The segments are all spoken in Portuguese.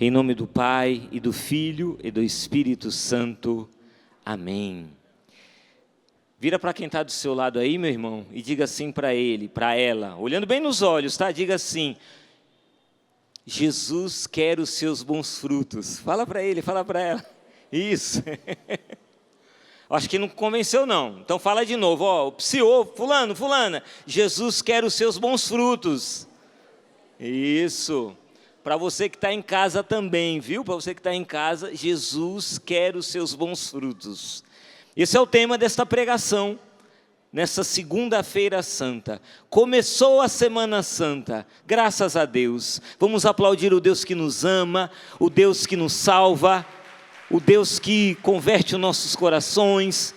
Em nome do Pai, e do Filho, e do Espírito Santo. Amém. Vira para quem está do seu lado aí, meu irmão, e diga assim para ele, para ela, olhando bem nos olhos, tá? Diga assim: Jesus quer os seus bons frutos. Fala para ele, fala para ela. Isso. Acho que não convenceu não. Então fala de novo, ó, psiô, fulano, fulana. Jesus quer os seus bons frutos. Isso. Para você que está em casa também, viu? Para você que está em casa, Jesus quer os seus bons frutos. Esse é o tema desta pregação, nessa segunda-feira santa. Começou a Semana Santa, graças a Deus. Vamos aplaudir o Deus que nos ama, o Deus que nos salva, o Deus que converte os nossos corações,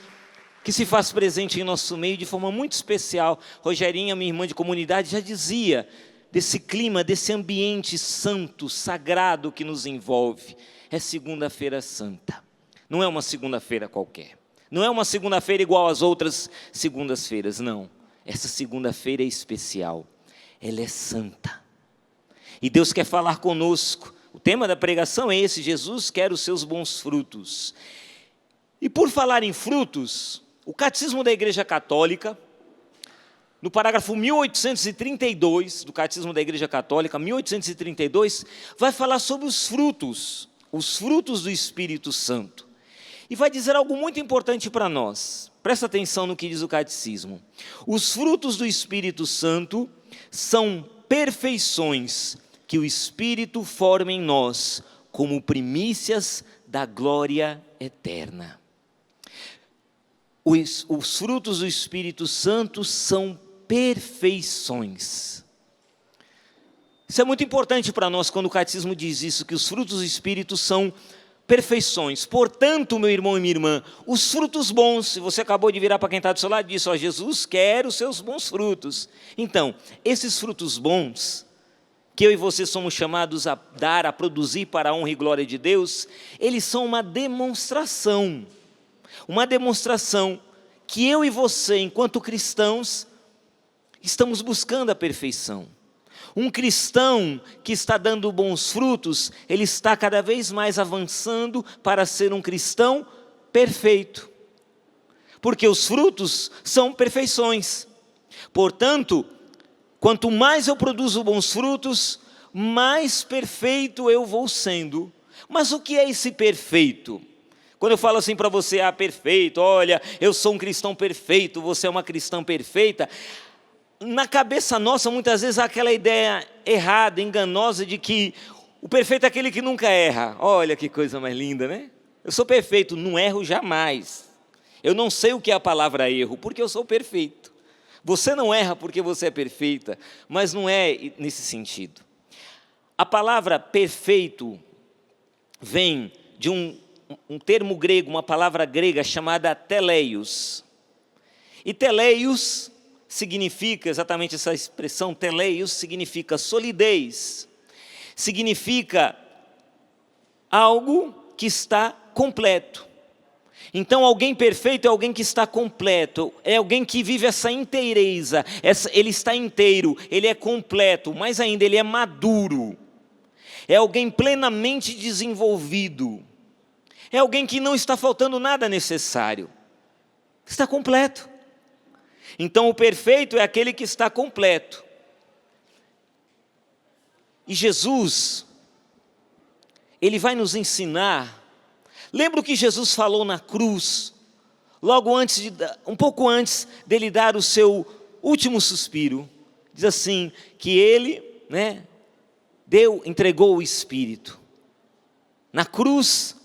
que se faz presente em nosso meio de forma muito especial. Rogerinha, minha irmã de comunidade, já dizia desse clima, desse ambiente santo, sagrado que nos envolve. É segunda-feira santa. Não é uma segunda-feira qualquer. Não é uma segunda-feira igual às outras segundas-feiras, não. Essa segunda-feira é especial. Ela é santa. E Deus quer falar conosco. O tema da pregação é esse: Jesus quer os seus bons frutos. E por falar em frutos, o Catecismo da Igreja Católica, no parágrafo 1832, do Catecismo da Igreja Católica, 1832, vai falar sobre os frutos do Espírito Santo. E vai dizer algo muito importante para nós. Presta atenção no que diz o Catecismo. Os frutos do Espírito Santo são perfeições que o Espírito forma em nós, como primícias da glória eterna. Os frutos do Espírito Santo são perfeições. Isso é muito importante para nós quando o Catecismo diz isso, que os frutos do Espírito são perfeições. Portanto, meu irmão e minha irmã, os frutos bons, se você acabou de virar para quem está do seu lado e disse, ó, Jesus quer os seus bons frutos. Então, esses frutos bons, que eu e você somos chamados a dar, a produzir para a honra e glória de Deus, eles são uma demonstração que eu e você, enquanto cristãos, estamos buscando a perfeição. Um cristão que está dando bons frutos, ele está cada vez mais avançando para ser um cristão perfeito. Porque os frutos são perfeições. Portanto, quanto mais eu produzo bons frutos, mais perfeito eu vou sendo. Mas o que é esse perfeito? Quando eu falo assim para você, perfeito, olha, eu sou um cristão perfeito, você é uma cristã perfeita, na cabeça nossa, muitas vezes, há aquela ideia errada, enganosa, de que o perfeito é aquele que nunca erra. Olha que coisa mais linda, né? Eu sou perfeito, não erro jamais. Eu não sei o que é a palavra erro, porque eu sou perfeito. Você não erra porque você é perfeita, mas não é nesse sentido. A palavra perfeito vem de um termo grego, uma palavra grega chamada teleios. E teleios significa, exatamente essa expressão, teleios, significa solidez, significa algo que está completo. Então, alguém perfeito é alguém que está completo, é alguém que vive essa inteireza, ele está inteiro, ele é completo, mais ainda, ele é maduro, é alguém plenamente desenvolvido, é alguém que não está faltando nada necessário, está completo. Então, o perfeito é aquele que está completo. E Jesus, ele vai nos ensinar. Lembra o que Jesus falou na cruz, logo antes, um pouco antes dele dar o seu último suspiro? Diz assim, que ele, entregou o Espírito. Na cruz,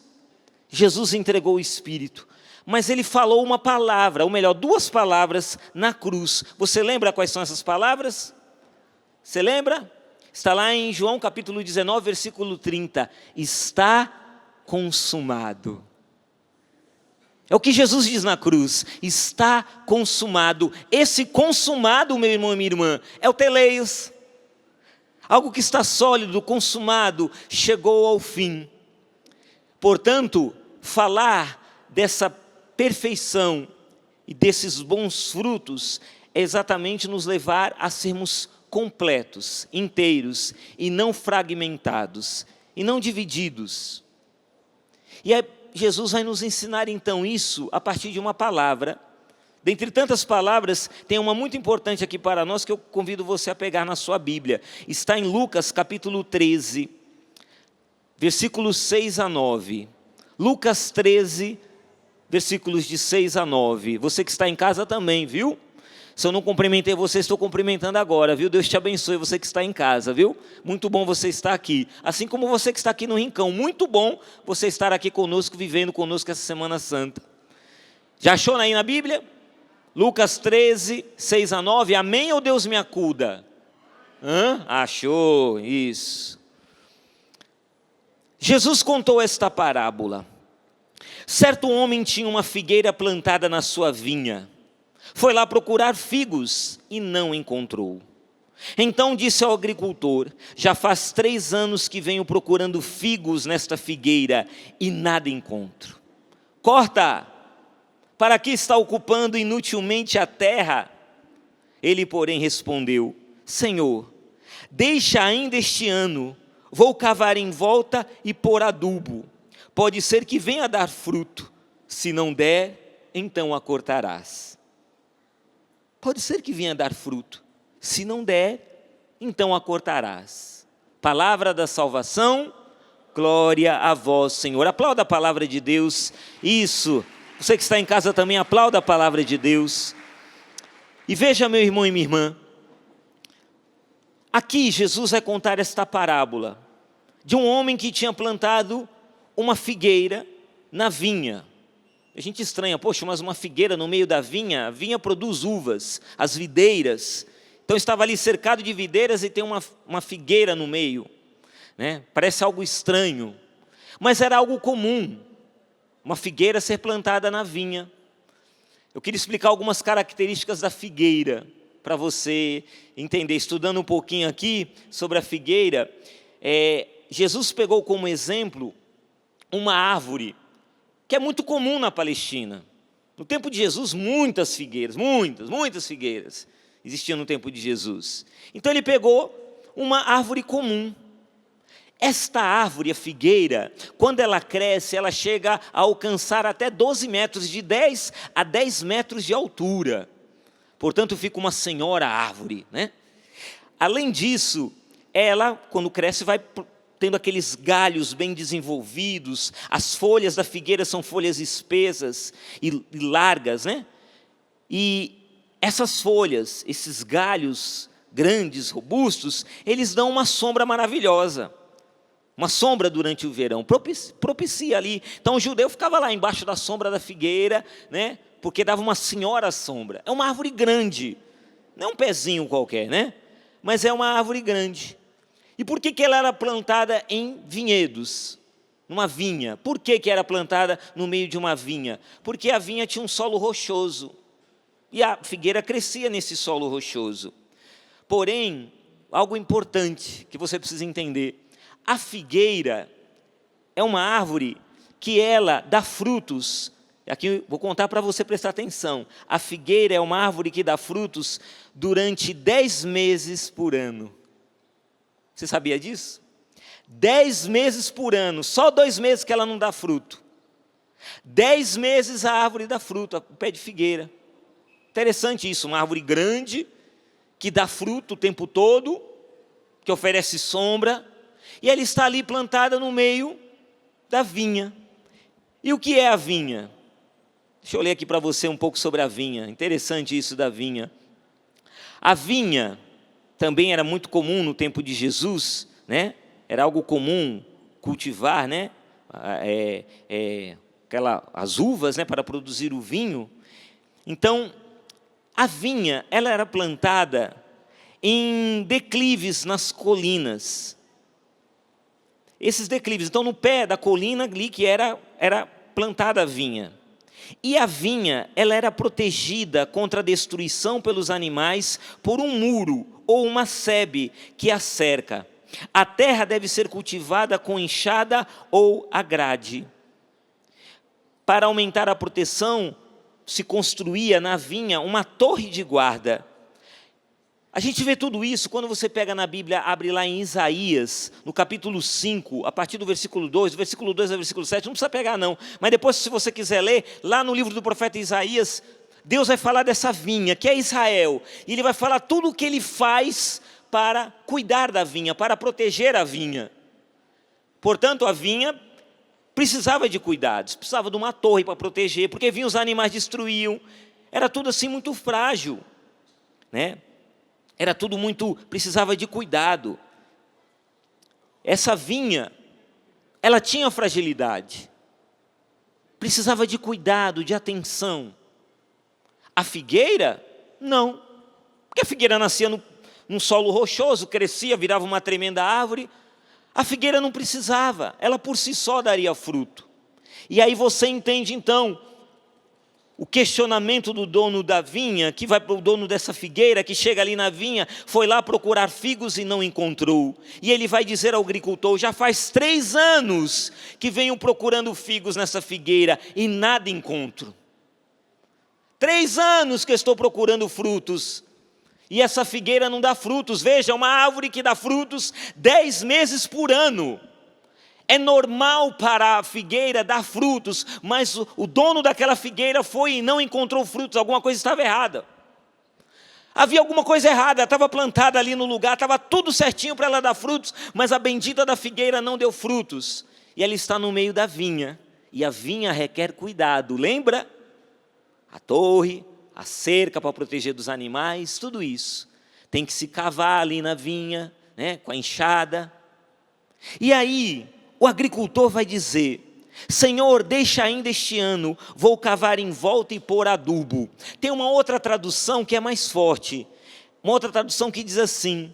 Jesus entregou o Espírito. Mas ele falou uma palavra, ou melhor, duas palavras na cruz. Você lembra quais são essas palavras? Você lembra? Está lá em João capítulo 19, versículo 30. Está consumado. É o que Jesus diz na cruz. Está consumado. Esse consumado, meu irmão e minha irmã, é o teleios. Algo que está sólido, consumado, chegou ao fim. Portanto, falar dessa perfeição e desses bons frutos é exatamente nos levar a sermos completos, inteiros e não fragmentados. e não divididos. E aí, Jesus vai nos ensinar então isso a partir de uma palavra. Dentre tantas palavras, tem uma muito importante aqui para nós que eu convido você a pegar na sua Bíblia. Está em Lucas capítulo 13, versículos 6 a 9. Lucas 13, versículos de 6 a 9. Você que está em casa também, viu? Se eu não cumprimentei você, estou cumprimentando agora, viu? Deus te abençoe, você que está em casa, viu? Muito bom você estar aqui. Assim como você que está aqui no Rincão, muito bom você estar aqui conosco, vivendo conosco essa Semana Santa. Já achou aí na Bíblia? Lucas 13, 6 a 9. Amém ou Deus me acuda? Achou, isso. Jesus contou esta parábola. Certo homem tinha uma figueira plantada na sua vinha. Foi lá procurar figos e não encontrou. Então disse ao agricultor: já faz 3 anos que venho procurando figos nesta figueira e nada encontro. Corta! Para que está ocupando inutilmente a terra? Ele, porém, respondeu: Senhor, deixa ainda este ano, vou cavar em volta e pôr adubo. Pode ser que venha a dar fruto. Se não der, então a cortarás. Pode ser que venha a dar fruto. Se não der, então a cortarás. Palavra da salvação, glória a vós, Senhor. Aplauda a palavra de Deus. Isso. Você que está em casa também, aplauda a palavra de Deus. E veja, meu irmão e minha irmã, aqui Jesus vai contar esta parábola de um homem que tinha plantado uma figueira na vinha. A gente estranha, poxa, mas uma figueira no meio da vinha? A vinha produz uvas, as videiras. Então estava ali cercado de videiras e tem uma figueira no meio, né? Parece algo estranho, mas era algo comum, uma figueira ser plantada na vinha. Eu queria explicar algumas características da figueira, para você entender, estudando um pouquinho aqui sobre a figueira. Jesus pegou como exemplo uma árvore que é muito comum na Palestina. No tempo de Jesus, muitas figueiras existiam no tempo de Jesus. Então ele pegou uma árvore comum. Esta árvore, a figueira, quando ela cresce, ela chega a alcançar até 12 metros, de 10 a 10 metros de altura. Portanto, fica uma senhora árvore, né? Além disso, ela, quando cresce, vai tendo aqueles galhos bem desenvolvidos. As folhas da figueira são folhas espessas e largas, né? E essas folhas, esses galhos grandes, robustos, eles dão uma sombra maravilhosa. Uma sombra durante o verão, propicia ali. Então o judeu ficava lá embaixo da sombra da figueira, né? Porque dava uma senhora sombra. É uma árvore grande, não é um pezinho qualquer, né? Mas é uma árvore grande. E por que ela era plantada em vinhedos? Numa vinha. Por que era plantada no meio de uma vinha? Porque a vinha tinha um solo rochoso. E a figueira crescia nesse solo rochoso. Porém, algo importante que você precisa entender. A figueira é uma árvore que ela dá frutos. Aqui vou contar para você prestar atenção. A figueira é uma árvore que dá frutos durante 10 meses por ano. Você sabia disso? 10 meses por ano, só 2 meses que ela não dá fruto. 10 meses a árvore dá fruto, o pé de figueira. Interessante isso, uma árvore grande, que dá fruto o tempo todo, que oferece sombra, e ela está ali plantada no meio da vinha. E o que é a vinha? Deixa eu ler aqui para você um pouco sobre a vinha. Interessante isso da vinha. A vinha também era muito comum no tempo de Jesus, né? Era algo comum cultivar, né? As uvas, né? Para produzir o vinho. Então, a vinha, ela era plantada em declives nas colinas. Esses declives, então no pé da colina ali que era plantada a vinha. E a vinha, ela era protegida contra a destruição pelos animais por um muro ou uma sebe que a cerca. A terra deve ser cultivada com enxada ou a grade. Para aumentar a proteção, se construía na vinha uma torre de guarda. A gente vê tudo isso quando você pega na Bíblia, abre lá em Isaías, no capítulo 5, a partir do versículo 2, do versículo 2 ao versículo 7, não precisa pegar não, mas depois se você quiser ler, lá no livro do profeta Isaías, Deus vai falar dessa vinha, que é Israel, e Ele vai falar tudo o que Ele faz para cuidar da vinha, para proteger a vinha. Portanto, a vinha precisava de cuidados, precisava de uma torre para proteger, porque vinham os animais destruíam, era tudo assim muito frágil, né? Era tudo muito, precisava de cuidado. Essa vinha, ela tinha fragilidade, precisava de cuidado, de atenção. A figueira, não, porque a figueira nascia num solo rochoso, crescia, virava uma tremenda árvore. A figueira não precisava, ela por si só daria fruto. E aí você entende então o questionamento do dono da vinha, que vai para o dono dessa figueira, que chega ali na vinha, foi lá procurar figos e não encontrou. E ele vai dizer ao agricultor, já faz 3 anos que venho procurando figos nessa figueira e nada encontro. 3 anos que estou procurando frutos. E essa figueira não dá frutos. Veja, uma árvore que dá frutos 10 meses por ano. É normal para a figueira dar frutos, mas o dono daquela figueira foi e não encontrou frutos, alguma coisa estava errada. Havia alguma coisa errada, ela estava plantada ali no lugar, estava tudo certinho para ela dar frutos, mas a bendita da figueira não deu frutos. E ela está no meio da vinha, e a vinha requer cuidado, lembra? A torre, a cerca para proteger dos animais, tudo isso. Tem que se cavar ali na vinha, né, com a enxada. E aí, o agricultor vai dizer, Senhor, deixa ainda este ano, vou cavar em volta e pôr adubo. Tem uma outra tradução que é mais forte, uma outra tradução que diz assim,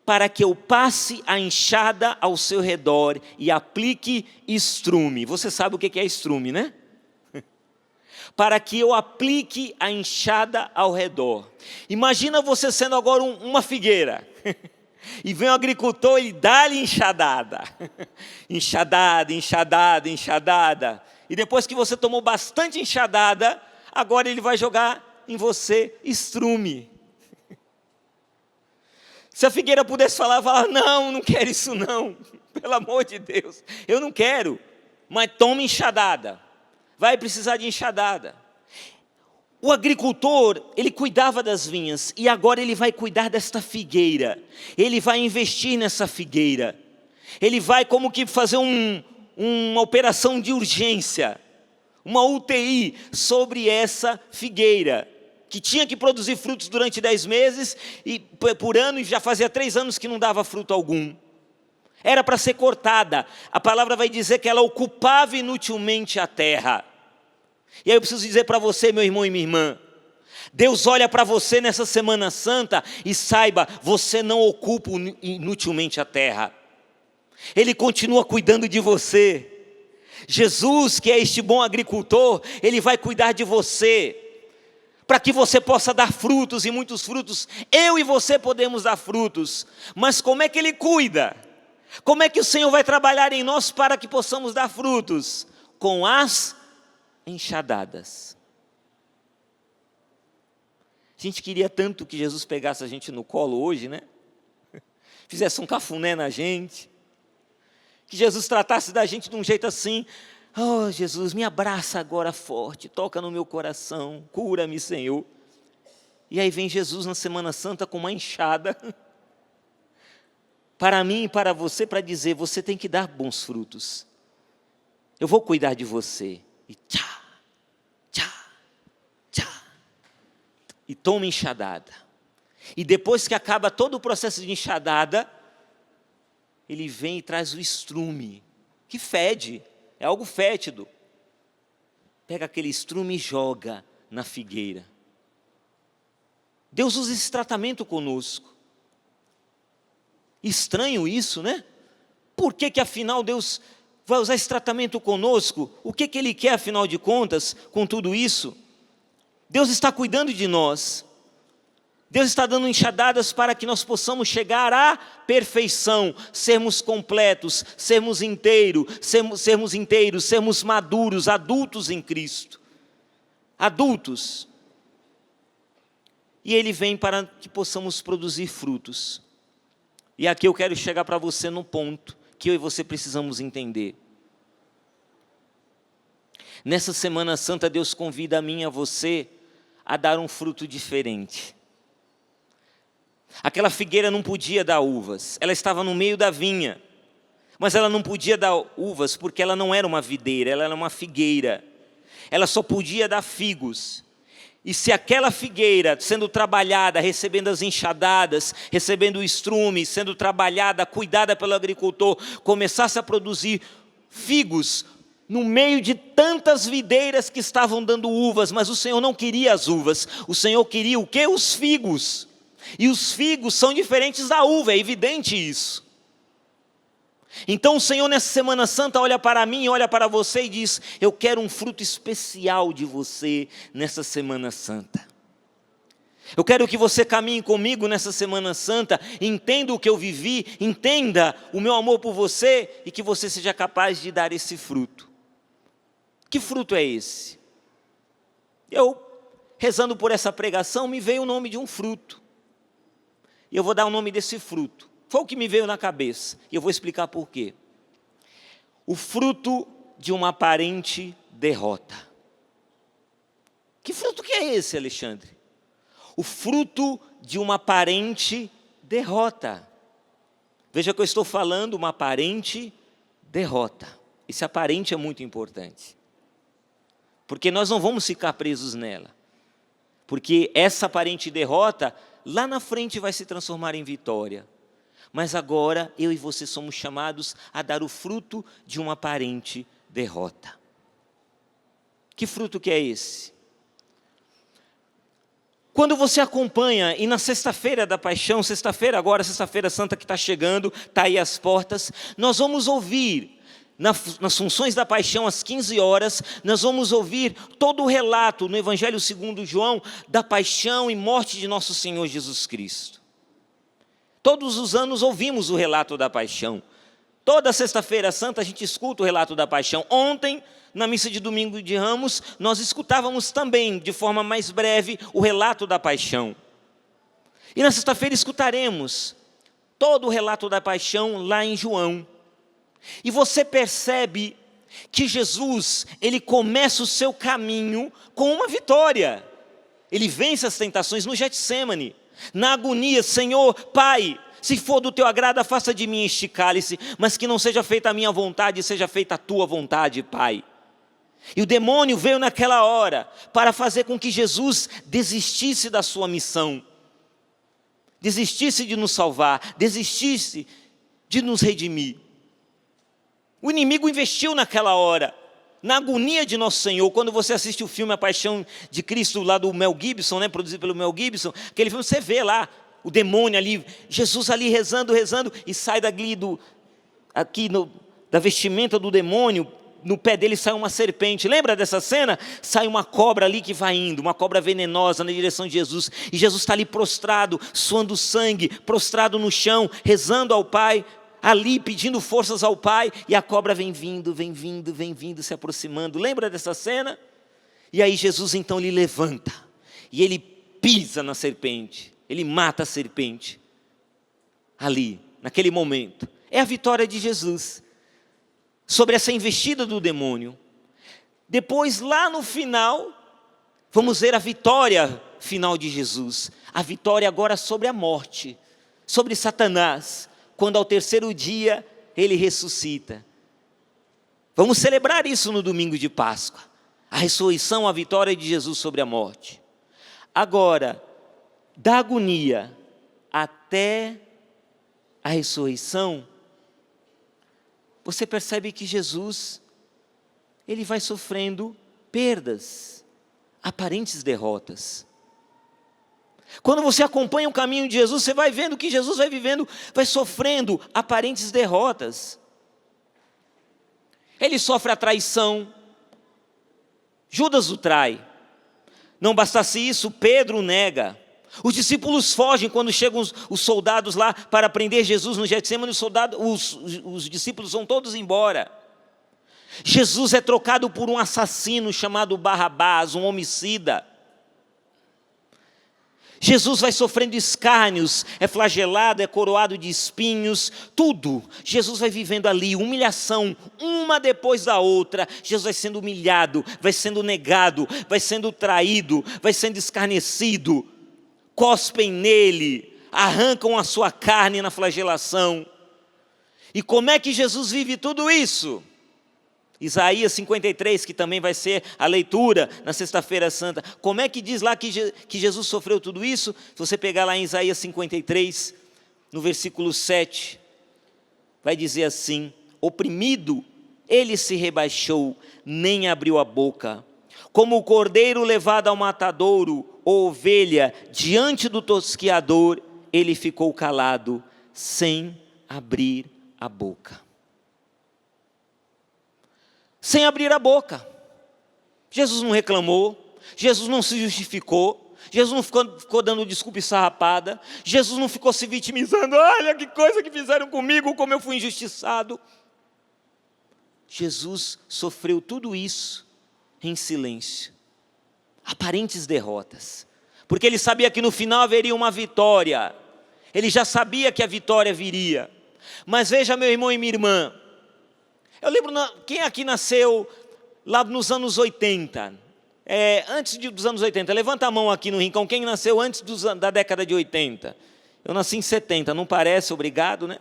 para que eu passe a enxada ao seu redor e aplique estrume. Você sabe o que é estrume, né? Para que eu aplique a enxada ao redor. Imagina você sendo agora uma figueira. E vem o agricultor e dá-lhe enxadada. Enxadada, enxadada, enxadada. E depois que você tomou bastante enxadada, agora ele vai jogar em você estrume. Se a figueira pudesse falar, não, não quero isso não. Pelo amor de Deus, eu não quero. Mas toma enxadada. Vai precisar de enxadada. O agricultor, ele cuidava das vinhas, e agora ele vai cuidar desta figueira, ele vai investir nessa figueira, ele vai como que fazer uma operação de urgência, uma UTI sobre essa figueira, que tinha que produzir frutos durante 10 meses, e por ano, e já fazia 3 anos que não dava fruto algum. Era para ser cortada, a palavra vai dizer que ela ocupava inutilmente a terra. E aí eu preciso dizer para você, meu irmão e minha irmã, Deus olha para você nessa Semana Santa e saiba, você não ocupa inutilmente a terra. Ele continua cuidando de você. Jesus, que é este bom agricultor, Ele vai cuidar de você, para que você possa dar frutos e muitos frutos. Eu e você podemos dar frutos, mas como é que Ele cuida? Como é que o Senhor vai trabalhar em nós para que possamos dar frutos? Com as enxadadas. A gente queria tanto que Jesus pegasse a gente no colo hoje, né? Fizesse um cafuné na gente. Que Jesus tratasse da gente de um jeito assim, oh Jesus, me abraça agora forte, toca no meu coração, cura-me, Senhor. E aí vem Jesus na Semana Santa com uma enxada, para mim e para você, para dizer, você tem que dar bons frutos. Eu vou cuidar de você. E tchá, tchá, tchá. E toma enxadada. E depois que acaba todo o processo de enxadada, ele vem e traz o estrume, que fede, é algo fétido. Pega aquele estrume e joga na figueira. Deus usa esse tratamento conosco. Estranho isso, né? Por que afinal Deus vai usar esse tratamento conosco? O que Ele quer, afinal de contas, com tudo isso? Deus está cuidando de nós. Deus está dando enxadadas para que nós possamos chegar à perfeição, sermos completos, sermos inteiros, sermos maduros, adultos em Cristo. Adultos. e Ele vem para que possamos produzir frutos. E aqui eu quero chegar para você no ponto que eu e você precisamos entender. Nessa Semana Santa, Deus convida a mim e a você a dar um fruto diferente. Aquela figueira não podia dar uvas, ela estava no meio da vinha, mas ela não podia dar uvas porque ela não era uma videira, ela era uma figueira. Ela só podia dar figos. E se aquela figueira, sendo trabalhada, recebendo as enxadadas, recebendo o estrume, sendo trabalhada, cuidada pelo agricultor, começasse a produzir figos, no meio de tantas videiras que estavam dando uvas, mas o Senhor não queria as uvas, o Senhor queria o quê? Os figos. E os figos são diferentes da uva, é evidente isso. Então o Senhor nessa Semana Santa olha para mim, olha para você e diz: eu quero um fruto especial de você nessa Semana Santa. Eu quero que você caminhe comigo nessa Semana Santa, entenda o que eu vivi, entenda o meu amor por você e que você seja capaz de dar esse fruto. Que fruto é esse? Eu, rezando por essa pregação, me veio o nome de um fruto. E eu vou dar o nome desse fruto. Foi o que me veio na cabeça, e eu vou explicar por quê. O fruto de uma aparente derrota. Que fruto que é esse, Alexandre? O fruto de uma aparente derrota. Veja que eu estou falando uma aparente derrota. Esse aparente é muito importante. Porque nós não vamos ficar presos nela. Porque essa aparente derrota, lá na frente vai se transformar em vitória. Mas agora, eu e você somos chamados a dar o fruto de uma aparente derrota. Que fruto que é esse? Quando você acompanha, e na sexta-feira da paixão, sexta-feira santa que está chegando, está aí às portas, nós vamos ouvir, nas funções da paixão, às 15 horas, nós vamos ouvir todo o relato no Evangelho segundo João, da paixão e morte de nosso Senhor Jesus Cristo. Todos os anos ouvimos o relato da paixão. Toda sexta-feira santa a gente escuta o relato da paixão. Ontem, na missa de domingo de Ramos, nós escutávamos também, de forma mais breve, o relato da paixão. E na sexta-feira escutaremos todo o relato da paixão lá em João. E você percebe que Jesus, ele começa o seu caminho com uma vitória. Ele vence as tentações no Getsêmani. Na agonia: Senhor, Pai, se for do teu agrado, afasta de mim este cálice, mas que não seja feita a minha vontade, seja feita a tua vontade, Pai. E o demônio veio naquela hora para fazer com que Jesus desistisse da sua missão, desistisse de nos salvar, desistisse de nos redimir. O inimigo investiu naquela hora, na agonia de nosso Senhor. Quando você assiste o filme A Paixão de Cristo, lá do Mel Gibson, produzido pelo Mel Gibson, aquele filme, você vê lá o demônio ali, Jesus ali rezando, e sai dali da vestimenta do demônio, no pé dele sai uma serpente. Lembra dessa cena? Sai uma cobra ali que vai indo, uma cobra venenosa na direção de Jesus, e Jesus está ali prostrado, suando sangue, prostrado no chão, rezando ao Pai, ali pedindo forças ao Pai, e a cobra vem vindo, se aproximando. Lembra dessa cena? E aí Jesus então lhe levanta, e ele pisa na serpente, ele mata a serpente, ali, naquele momento. É a vitória de Jesus sobre essa investida do demônio. Depois, lá no final, vamos ver a vitória final de Jesus, a vitória agora sobre a morte, sobre Satanás, quando ao terceiro dia ele ressuscita. Vamos celebrar isso no domingo de Páscoa, a ressurreição, a vitória de Jesus sobre a morte. Agora, da agonia até a ressurreição, você percebe que Jesus, ele vai sofrendo perdas, aparentes derrotas. Quando você acompanha o caminho de Jesus, você vai vendo que Jesus vai vivendo, vai sofrendo aparentes derrotas. Ele sofre a traição, Judas o trai. Não bastasse isso, Pedro o nega. Os discípulos fogem quando chegam os soldados lá para prender Jesus no Getsêmani. Os discípulos vão todos embora. Jesus é trocado por um assassino chamado Barrabás, um homicida. Jesus vai sofrendo escárnios, é flagelado, é coroado de espinhos, tudo. Jesus vai vivendo ali, humilhação, uma depois da outra. Jesus vai sendo humilhado, vai sendo negado, vai sendo traído, vai sendo escarnecido. Cospem nele, arrancam a sua carne na flagelação. E como é que Jesus vive tudo isso? Isaías 53, que também vai ser a leitura na sexta-feira santa. Como é que diz lá que Jesus sofreu tudo isso? Se você pegar lá em Isaías 53, no versículo 7, vai dizer assim: oprimido, ele se rebaixou, nem abriu a boca. Como o cordeiro levado ao matadouro, ou ovelha diante do tosquiador, ele ficou calado, sem abrir a boca. Sem abrir a boca. Jesus não reclamou, Jesus não se justificou, Jesus não ficou dando desculpa esfarrapada, Jesus não ficou se vitimizando, olha que coisa que fizeram comigo, como eu fui injustiçado. Jesus sofreu tudo isso em silêncio, aparentes derrotas, porque ele sabia que no final haveria uma vitória, ele já sabia que a vitória viria. Mas veja, meu irmão e minha irmã, eu lembro, quem aqui nasceu lá nos anos 80? Antes dos anos 80, levanta a mão aqui no rincão, quem nasceu antes da década de 80? Eu nasci em 70, não parece, obrigado, né?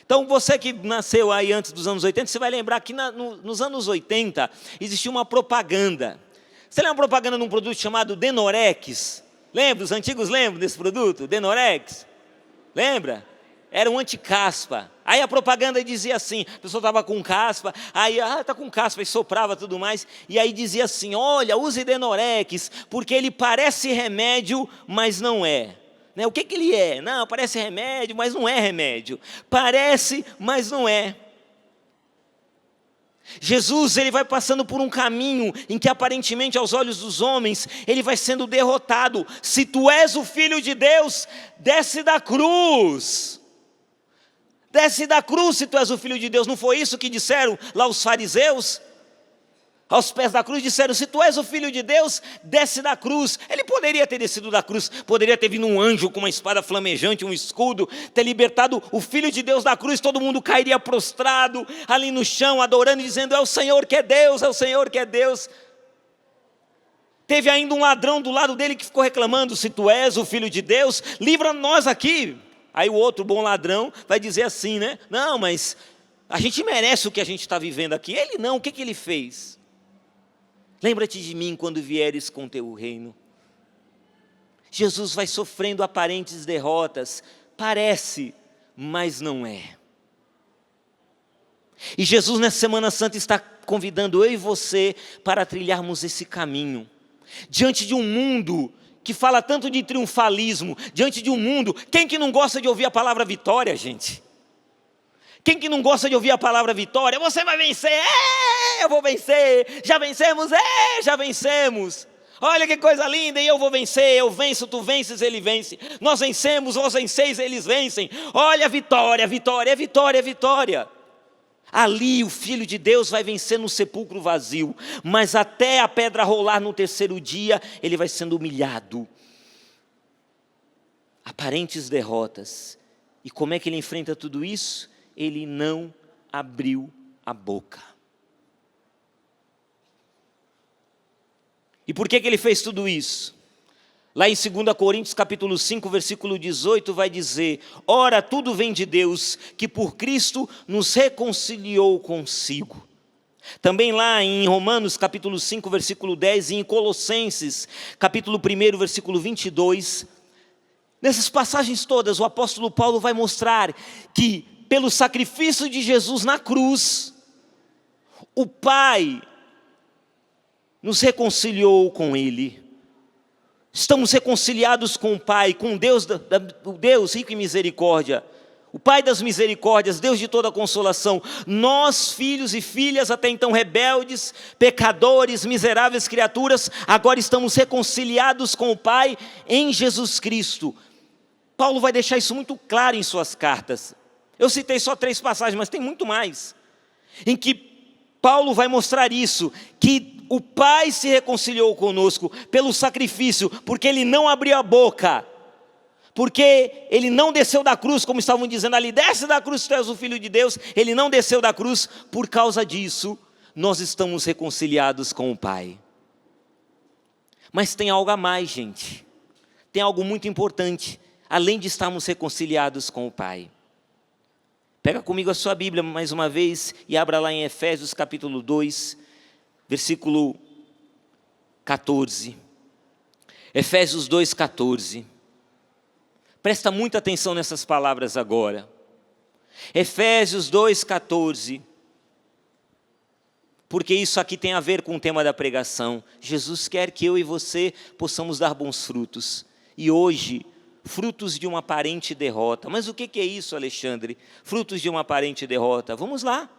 Então você que nasceu aí antes dos anos 80, você vai lembrar que nos anos 80 existia uma propaganda. Você lembra uma propaganda de um produto chamado Denorex? Lembra? Os antigos lembram desse produto? Denorex? Lembra? Era um anticaspa. Aí a propaganda dizia assim, a pessoa estava com caspa, aí está com caspa, e soprava tudo mais, e aí dizia assim, olha, use Denorex, porque ele parece remédio, mas não é. Né? O que ele é? Não, parece remédio, mas não é remédio. Parece, mas não é. Jesus, ele vai passando por um caminho em que aparentemente aos olhos dos homens, ele vai sendo derrotado. Se tu és o Filho de Deus, desce da cruz. Desce da cruz se tu és o Filho de Deus. Não foi isso que disseram lá os fariseus? Aos pés da cruz disseram, se tu és o Filho de Deus, desce da cruz. Ele poderia ter descido da cruz, poderia ter vindo um anjo com uma espada flamejante, um escudo, ter libertado o Filho de Deus da cruz, todo mundo cairia prostrado, ali no chão, adorando e dizendo, é o Senhor que é Deus, é o Senhor que é Deus. Teve ainda um ladrão do lado dele que ficou reclamando, se tu és o Filho de Deus, livra nós aqui. Aí o outro bom ladrão vai dizer assim, né? Não, mas a gente merece o que a gente está vivendo aqui. Ele não, o que ele fez? Lembra-te de mim quando vieres com teu reino. Jesus vai sofrendo aparentes derrotas. Parece, mas não é. E Jesus nessa Semana Santa está convidando eu e você para trilharmos esse caminho. Diante de um mundo que fala tanto de triunfalismo, diante de um mundo, quem que não gosta de ouvir a palavra vitória, gente? Quem que não gosta de ouvir a palavra vitória? Você vai vencer, eu vou vencer, já vencemos, já vencemos. Olha que coisa linda, e eu vou vencer, eu venço, tu vences, ele vence. Nós vencemos, vós venceis, eles vencem. Olha a vitória, vitória, vitória, vitória. Ali o Filho de Deus vai vencer no sepulcro vazio, mas até a pedra rolar no terceiro dia, ele vai sendo humilhado. Aparentes derrotas. E como é que ele enfrenta tudo isso? Ele não abriu a boca. E por que ele fez tudo isso? Lá em 2 Coríntios capítulo 5, versículo 18, vai dizer, ora, tudo vem de Deus, que por Cristo nos reconciliou consigo. Também lá em Romanos capítulo 5, versículo 10, e em Colossenses capítulo 1, versículo 22, nessas passagens todas, o apóstolo Paulo vai mostrar que, pelo sacrifício de Jesus na cruz, o Pai nos reconciliou com Ele. Estamos reconciliados com o Pai, com Deus, o Deus rico em misericórdia, o Pai das misericórdias, Deus de toda consolação. Nós, filhos e filhas, até então rebeldes, pecadores, miseráveis criaturas, agora estamos reconciliados com o Pai em Jesus Cristo. Paulo vai deixar isso muito claro em suas cartas. Eu citei só 3 passagens, mas tem muito mais, em que Paulo vai mostrar isso, que o Pai se reconciliou conosco pelo sacrifício, porque Ele não abriu a boca, Porque ele não desceu da cruz, como estavam dizendo ali, desce da cruz se tu és o Filho de Deus. Ele não desceu da cruz, por causa disso, nós estamos reconciliados com o Pai. Mas tem algo a mais, gente. Tem algo muito importante, além de estarmos reconciliados com o Pai. Pega comigo a sua Bíblia mais uma vez e abra lá em Efésios capítulo 2, versículo 14. Efésios 2, 14. Presta muita atenção nessas palavras agora. Efésios 2, 14. Porque isso aqui tem a ver com o tema da pregação. Jesus quer que eu e você possamos dar bons frutos. E hoje, frutos de uma aparente derrota. Mas o que é isso, Alexandre? Frutos de uma aparente derrota. Vamos lá.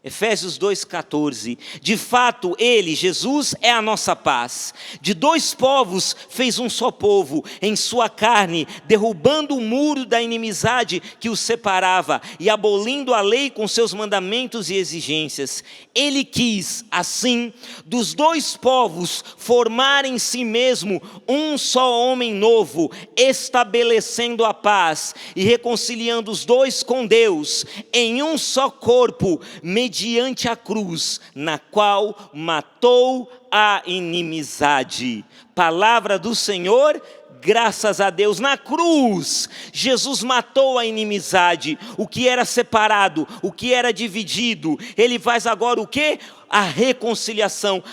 Efésios 2,14, de fato ele, Jesus, é a nossa paz, de dois povos fez um só povo, em sua carne, derrubando o muro da inimizade que os separava, e abolindo a lei com seus mandamentos e exigências, ele quis, assim, dos dois povos, formar em si mesmo um só homem novo, estabelecendo a paz, e reconciliando os dois com Deus, em um só corpo, mediante a cruz, na qual matou a inimizade. Palavra do Senhor, graças a Deus. Na cruz, Jesus matou a inimizade, o que era separado, o que era dividido. Ele faz agora o quê? A reconciliação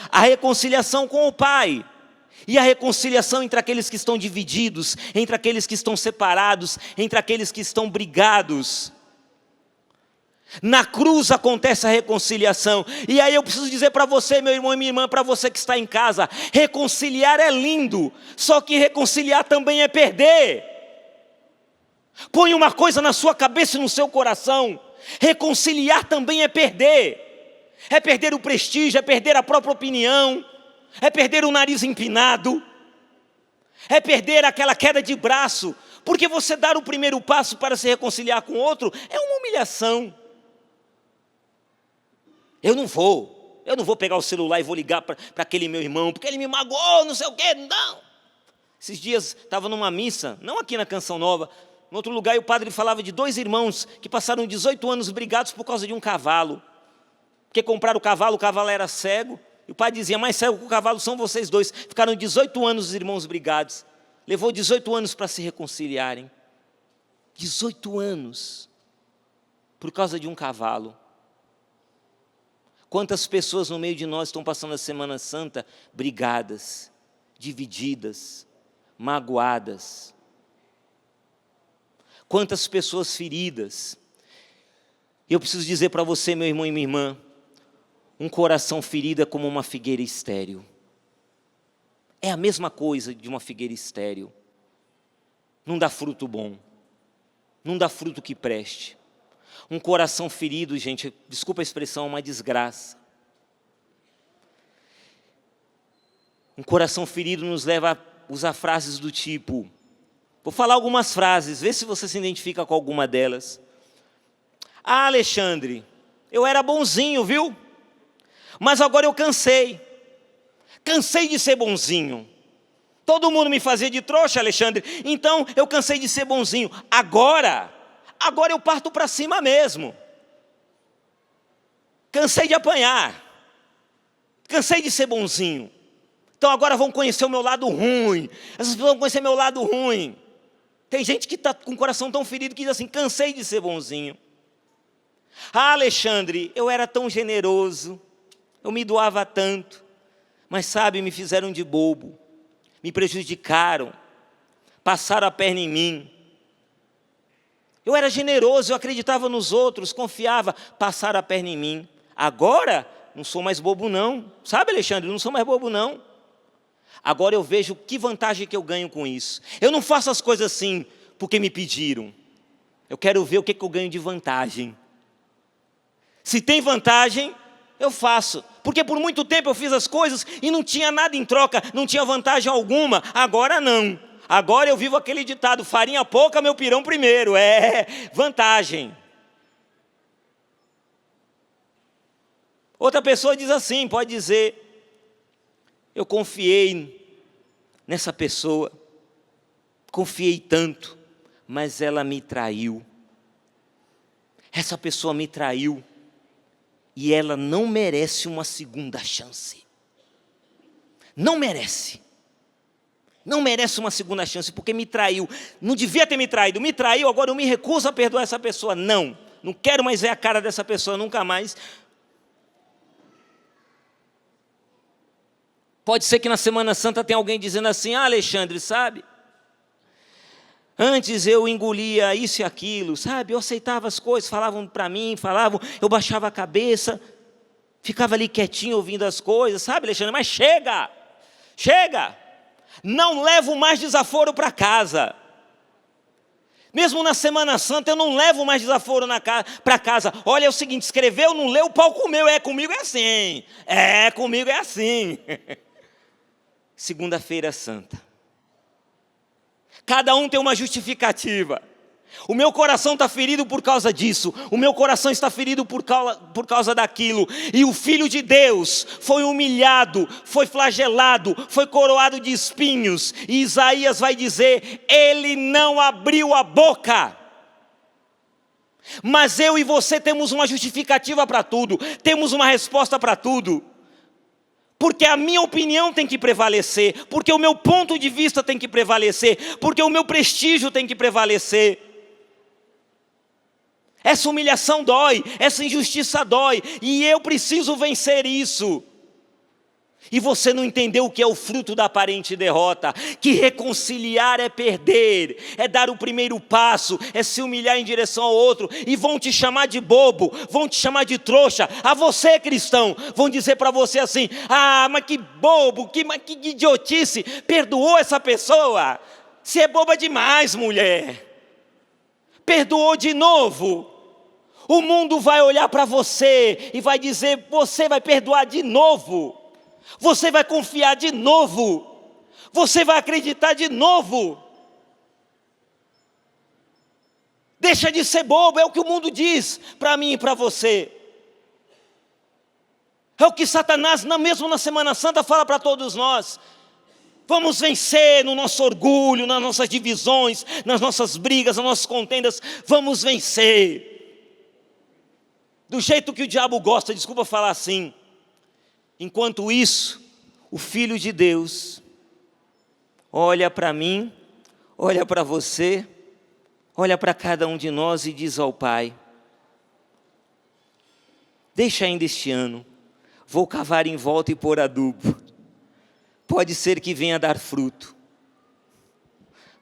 com o Pai. E a reconciliação entre aqueles que estão divididos, entre aqueles que estão separados, entre aqueles que estão brigados. Na cruz acontece a reconciliação. E aí eu preciso dizer para você, meu irmão e minha irmã, para você que está em casa, reconciliar é lindo, só que reconciliar também é perder. Põe uma coisa na sua cabeça e no seu coração: reconciliar também é perder. É perder o prestígio, é perder a própria opinião, é perder o nariz empinado, é perder aquela queda de braço, porque você dar o primeiro passo para se reconciliar com o outro é uma humilhação. Eu não vou pegar o celular e vou ligar para aquele meu irmão, porque ele me magoou, não sei o quê, não. Esses dias estava numa missa, não aqui na Canção Nova, em outro lugar, e o padre falava de dois irmãos que passaram 18 anos brigados por causa de um cavalo. Porque compraram o cavalo era cego, e o pai dizia: mais cego que o cavalo são vocês dois. Ficaram 18 anos os irmãos brigados, levou 18 anos para se reconciliarem. 18 anos, por causa de um cavalo. Quantas pessoas no meio de nós estão passando a Semana Santa brigadas, divididas, magoadas? Quantas pessoas feridas? Eu preciso dizer para você, meu irmão e minha irmã, um coração ferido é como uma figueira estéril. É a mesma coisa de uma figueira estéril. Não dá fruto bom, não dá fruto que preste. Um coração ferido, gente, desculpa a expressão, é uma desgraça. Um coração ferido nos leva a usar frases do tipo, vou falar algumas frases, vê se você se identifica com alguma delas. Ah, Alexandre, eu era bonzinho, viu? Mas agora eu cansei de ser bonzinho. Todo mundo me fazia de trouxa, Alexandre, então eu cansei de ser bonzinho. Agora eu parto para cima mesmo. Cansei de apanhar, cansei de ser bonzinho. Então agora vão conhecer o meu lado ruim. Essas pessoas vão conhecer meu lado ruim. Tem gente que está com o coração tão ferido que diz assim: cansei de ser bonzinho. Ah, Alexandre, eu era tão generoso, eu me doava tanto, mas sabe, me fizeram de bobo, me prejudicaram, passaram a perna em mim. Eu era generoso, eu acreditava nos outros, confiava, passaram a perna em mim. Agora, não sou mais bobo não. Sabe, Alexandre, não sou mais bobo não. Agora eu vejo que vantagem que eu ganho com isso. Eu não faço as coisas assim porque me pediram. Eu quero ver o que eu ganho de vantagem. Se tem vantagem, eu faço. Porque por muito tempo eu fiz as coisas e não tinha nada em troca, não tinha vantagem alguma. Agora não. Agora eu vivo aquele ditado: farinha pouca, meu pirão primeiro. É vantagem. Outra pessoa diz assim, pode dizer: eu confiei nessa pessoa, confiei tanto, mas ela me traiu. Essa pessoa me traiu e ela não merece uma segunda chance. Não merece. Não merece uma segunda chance, porque me traiu. Não devia ter me traído. Me traiu, agora eu me recuso a perdoar essa pessoa. Não quero mais ver a cara dessa pessoa, nunca mais. Pode ser que na Semana Santa tenha alguém dizendo assim: Alexandre, sabe? Antes eu engolia isso e aquilo, sabe? Eu aceitava as coisas, falavam para mim, eu baixava a cabeça, ficava ali quietinho ouvindo as coisas, sabe, Alexandre? Mas chega! Não levo mais desaforo para casa. Mesmo na Semana Santa eu não levo mais desaforo para casa. Olha, é o seguinte, escreveu, não leu, o pau comeu. Comigo é assim. Comigo é assim. Segunda-feira Santa. Cada um tem uma justificativa. O meu coração está ferido por causa disso. O meu coração está ferido por causa daquilo. E o Filho de Deus foi humilhado, foi flagelado, foi coroado de espinhos. E Isaías vai dizer: ele não abriu a boca. Mas eu e você temos uma justificativa para tudo. Temos uma resposta para tudo. Porque a minha opinião tem que prevalecer. Porque o meu ponto de vista tem que prevalecer. Porque o meu prestígio tem que prevalecer. Essa humilhação dói, essa injustiça dói, e eu preciso vencer isso. E você não entendeu o que é o fruto da aparente derrota, que reconciliar é perder, é dar o primeiro passo, é se humilhar em direção ao outro, e vão te chamar de bobo, vão te chamar de trouxa, a você cristão, vão dizer para você assim: mas que bobo, que idiotice, perdoou essa pessoa? Você é boba demais, mulher. Perdoou de novo. O mundo vai olhar para você e vai dizer: você vai perdoar de novo. Você vai confiar de novo. Você vai acreditar de novo. Deixa de ser bobo, é o que o mundo diz para mim e para você. É o que Satanás, mesmo na Semana Santa, fala para todos nós. Vamos vencer no nosso orgulho, nas nossas divisões, nas nossas brigas, nas nossas contendas. Vamos vencer. Do jeito que o diabo gosta, desculpa falar assim. Enquanto isso, o Filho de Deus olha para mim, olha para você, olha para cada um de nós e diz ao Pai: deixa ainda este ano, vou cavar em volta e pôr adubo. Pode ser que venha dar fruto.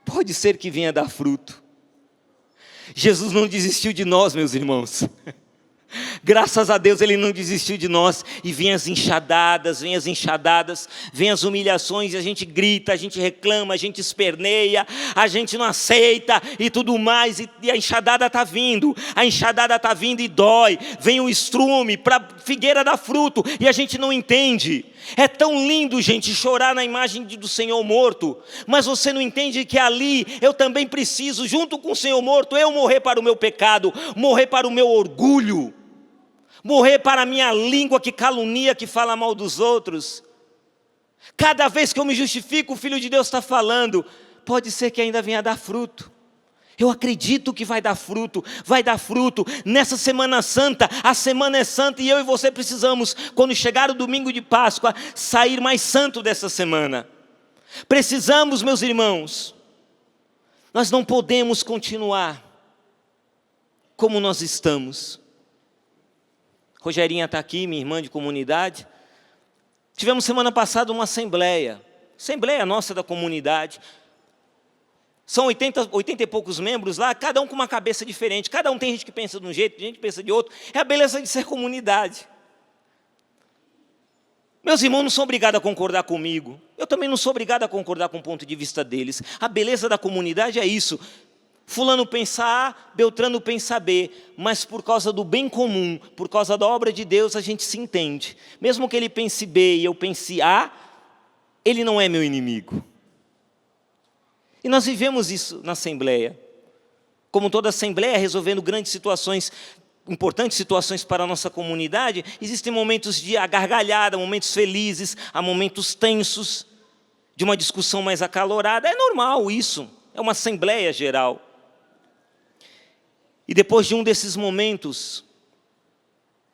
Pode ser que venha dar fruto. Jesus não desistiu de nós, meus irmãos. Graças a Deus Ele não desistiu de nós. E vem as enxadadas, vem as humilhações, e a gente grita, a gente reclama, a gente esperneia, a gente não aceita e tudo mais, e a enxadada está vindo, e dói. Vem o estrume para a figueira dar fruto, e a gente não entende. É tão lindo, gente, chorar na imagem do Senhor morto, mas você não entende que ali eu também preciso, junto com o Senhor morto, eu morrer para o meu pecado, morrer para o meu orgulho, morrer para a minha língua que calunia, que fala mal dos outros. Cada vez que eu me justifico, o Filho de Deus está falando: pode ser que ainda venha dar fruto. Eu acredito que vai dar fruto. Nessa Semana Santa, a semana é santa, e eu e você precisamos, quando chegar o domingo de Páscoa, sair mais santo dessa semana. Precisamos, meus irmãos. Nós não podemos continuar como nós estamos. Rogerinha está aqui, minha irmã de comunidade. Tivemos semana passada uma assembleia nossa da comunidade. São 80 e poucos membros lá, cada um com uma cabeça diferente. Cada um tem gente que pensa de um jeito, gente que pensa de outro. É a beleza de ser comunidade. Meus irmãos não são obrigados a concordar comigo. Eu também não sou obrigado a concordar com o ponto de vista deles. A beleza da comunidade é isso. Fulano pensa A, Beltrano pensa B. Mas por causa do bem comum, por causa da obra de Deus, a gente se entende. Mesmo que ele pense B e eu pense A, ele não é meu inimigo. E nós vivemos isso na Assembleia. Como toda Assembleia, resolvendo grandes situações, importantes situações para a nossa comunidade, existem momentos de gargalhada, momentos felizes, há momentos tensos, de uma discussão mais acalorada. É normal isso, é uma assembleia geral. E depois de um desses momentos,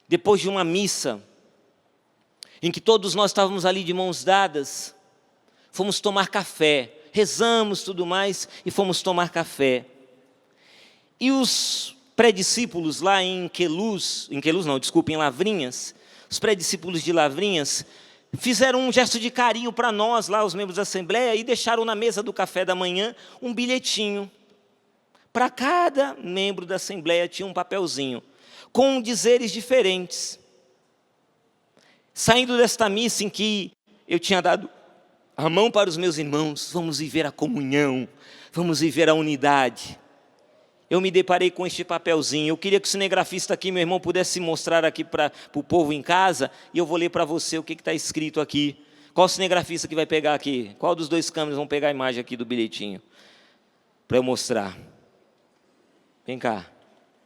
depois de uma missa, em que todos nós estávamos ali de mãos dadas, fomos tomar café, rezamos tudo mais e fomos tomar café. E os pré-discípulos lá em Lavrinhas, os pré-discípulos de Lavrinhas, fizeram um gesto de carinho para nós, lá os membros da Assembleia, e deixaram na mesa do café da manhã um bilhetinho. Para cada membro da Assembleia tinha um papelzinho, com dizeres diferentes. Saindo desta missa em que eu tinha dado a mão para os meus irmãos, vamos viver a comunhão, vamos viver a unidade. Eu me deparei com este papelzinho. Eu queria que o cinegrafista aqui, meu irmão, pudesse mostrar aqui para o povo em casa, e eu vou ler para você o que está escrito aqui. Qual cinegrafista que vai pegar aqui? Qual dos dois câmeras vão pegar a imagem aqui do bilhetinho? Para eu mostrar. Vem cá.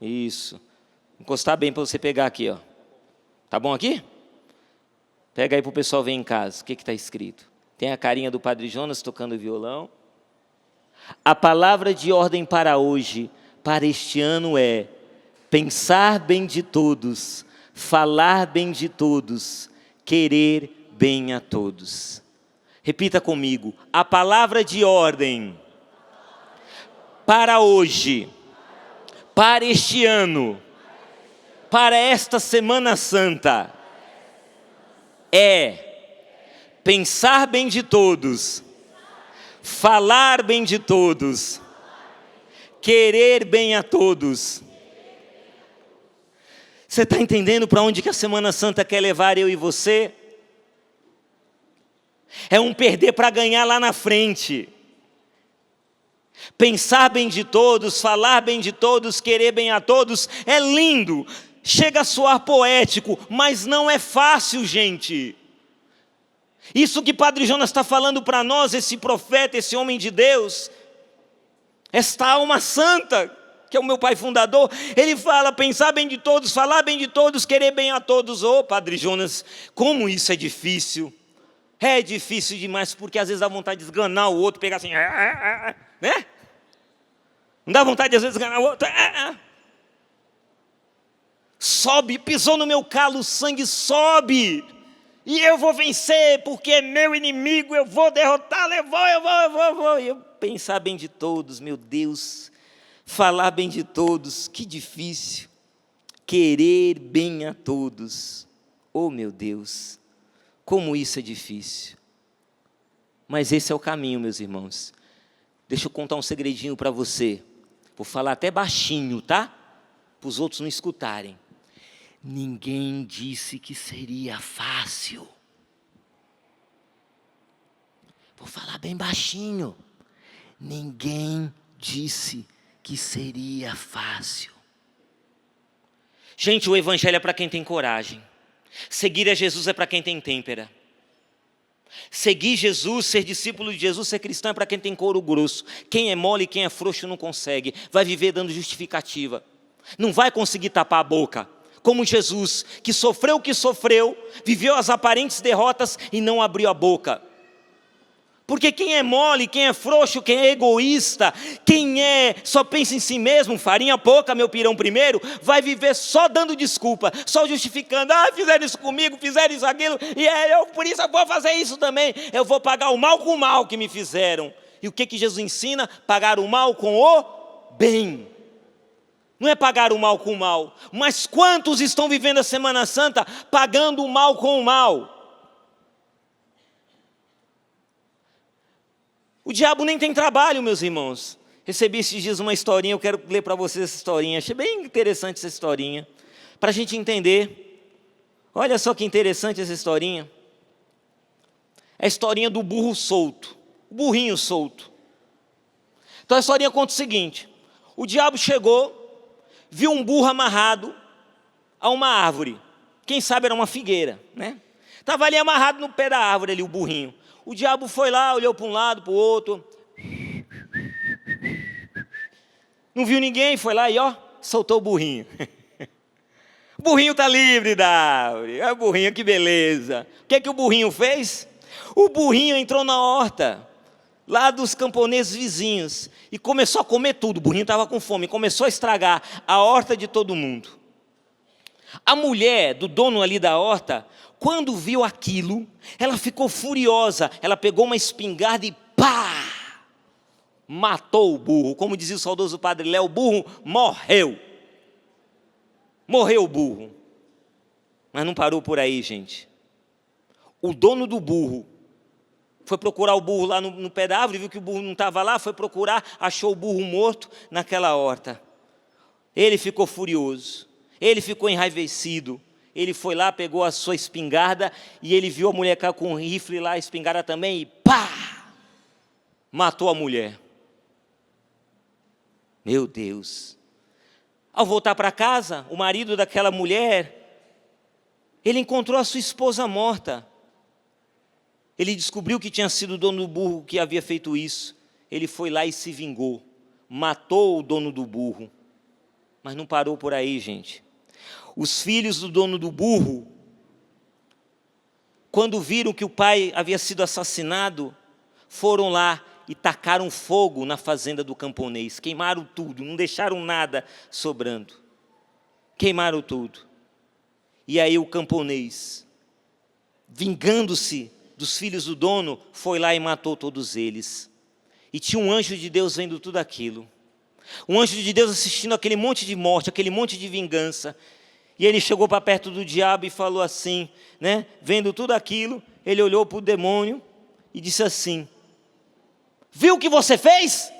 Isso. Encostar bem para você pegar aqui, ó. Tá bom aqui? Pega aí para o pessoal ver em casa. O que está escrito? Tem a carinha do Padre Jonas tocando violão. A palavra de ordem para hoje, para este ano é: pensar bem de todos, falar bem de todos, querer bem a todos. Repita comigo: a palavra de ordem para hoje, para este ano, para esta Semana Santa, é pensar bem de todos, falar bem de todos, querer bem a todos. Você está entendendo para onde que a Semana Santa quer levar eu e você? É um perder para ganhar lá na frente. Pensar bem de todos, falar bem de todos, querer bem a todos, é lindo, chega a soar poético, mas não é fácil, gente. Isso que Padre Jonas está falando para nós, esse profeta, esse homem de Deus, esta alma santa, que é o meu pai fundador, ele fala: pensar bem de todos, falar bem de todos, querer bem a todos. Ô, Padre Jonas, como isso é difícil. É difícil demais, porque às vezes dá vontade de esganar o outro, pegar assim, né? Não dá vontade de às vezes esganar o outro. Sobe, pisou no meu calo, o sangue sobe. E eu vou vencer, porque é meu inimigo, eu vou derrotá-lo, eu vou. E eu pensar bem de todos, meu Deus, falar bem de todos, que difícil. Querer bem a todos, oh meu Deus, como isso é difícil. Mas esse é o caminho, meus irmãos. Deixa eu contar um segredinho para você. Vou falar até baixinho, tá? Para os outros não escutarem. Ninguém disse que seria fácil. Vou falar bem baixinho. Ninguém disse que seria fácil. Gente, o evangelho é para quem tem coragem. Seguir a Jesus é para quem tem têmpera. Seguir Jesus, ser discípulo de Jesus, ser cristão é para quem tem couro grosso. Quem é mole, quem é frouxo não consegue. Vai viver dando justificativa. Não vai conseguir tapar a boca. Como Jesus, que sofreu o que sofreu, viveu as aparentes derrotas e não abriu a boca. Porque quem é mole, quem é frouxo, quem é egoísta, quem só pensa em si mesmo, farinha pouca, meu pirão primeiro, vai viver só dando desculpa, só justificando: fizeram isso comigo, fizeram isso, aquilo, e por isso eu vou fazer isso também, eu vou pagar o mal com o mal que me fizeram. E o que Jesus ensina? Pagar o mal com o bem. Não é pagar o mal com o mal, mas quantos estão vivendo a Semana Santa pagando o mal com o mal? O diabo nem tem trabalho, meus irmãos. Recebi esses dias uma historinha, eu quero ler para vocês essa historinha. Achei bem interessante essa historinha, para a gente entender. Olha só que interessante essa historinha. É a historinha do burro solto, o burrinho solto. Então a historinha conta o seguinte: o diabo chegou, viu um burro amarrado a uma árvore. Quem sabe era uma figueira, né? Estava ali amarrado no pé da árvore, ali, o burrinho. O diabo foi lá, olhou para um lado, para o outro. Não viu ninguém, foi lá e soltou o burrinho. O burrinho está livre da árvore. O burrinho, que beleza. O que o burrinho fez? O burrinho entrou na horta. lá dos camponeses vizinhos, e começou a comer tudo. O burrinho estava com fome, começou a estragar a horta de todo mundo. A mulher do dono ali da horta, quando viu aquilo, ela ficou furiosa. Ela pegou uma espingarda e pá! Matou o burro. Como dizia o saudoso padre Léo, o burro morreu. Morreu o burro. Mas não parou por aí, gente. O dono do burro foi procurar o burro lá no pé da árvore, viu que o burro não estava lá, foi procurar, achou o burro morto naquela horta. Ele ficou furioso. Ele ficou enraivecido, ele foi lá, pegou a sua espingarda, e ele viu a mulher com um rifle lá, a espingarda também, e pá! Matou a mulher. Meu Deus. Ao voltar para casa, o marido daquela mulher, ele encontrou a sua esposa morta. Ele descobriu que tinha sido o dono do burro que havia feito isso. Ele foi lá e se vingou, matou o dono do burro. Mas não parou por aí, gente. Os filhos do dono do burro, quando viram que o pai havia sido assassinado, foram lá e tacaram fogo na fazenda do camponês. Queimaram tudo, não deixaram nada sobrando. Queimaram tudo. E aí o camponês, vingando-se dos filhos do dono, foi lá e matou todos eles. E tinha um anjo de Deus vendo tudo aquilo. Um anjo de Deus assistindo aquele monte de morte, aquele monte de vingança. E ele chegou para perto do diabo e falou assim, né? Vendo tudo aquilo, ele olhou para o demônio e disse assim: viu o que você fez?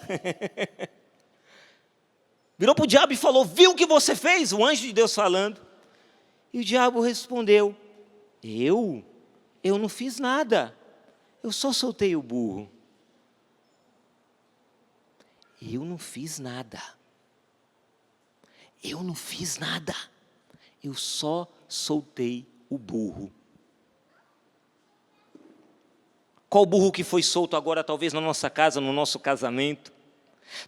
Virou para o diabo e falou: viu o que você fez? O anjo de Deus falando. E o diabo respondeu: eu não fiz nada, eu só soltei o burro. Eu não fiz nada, eu não fiz nada. Eu só soltei o burro. Qual burro que foi solto agora, talvez na nossa casa, no nosso casamento?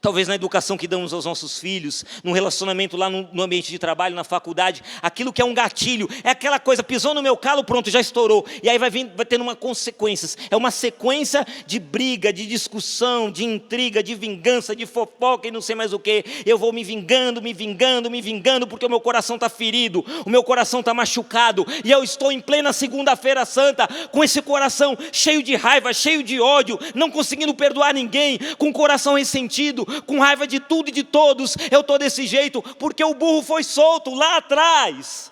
Talvez na educação que damos aos nossos filhos, no relacionamento lá no ambiente de trabalho, na faculdade. Aquilo que é um gatilho, é aquela coisa, pisou no meu calo, pronto, já estourou. E aí vai tendo uma consequência. É uma sequência de briga, de discussão, de intriga, de vingança, de fofoca e não sei mais o que. Eu vou me vingando, porque o meu coração está ferido, o meu coração está machucado. E eu estou em plena segunda-feira santa, com esse coração cheio de raiva, cheio de ódio, não conseguindo perdoar ninguém, com o coração ressentido, com raiva de tudo e de todos. Eu estou desse jeito porque o burro foi solto lá atrás.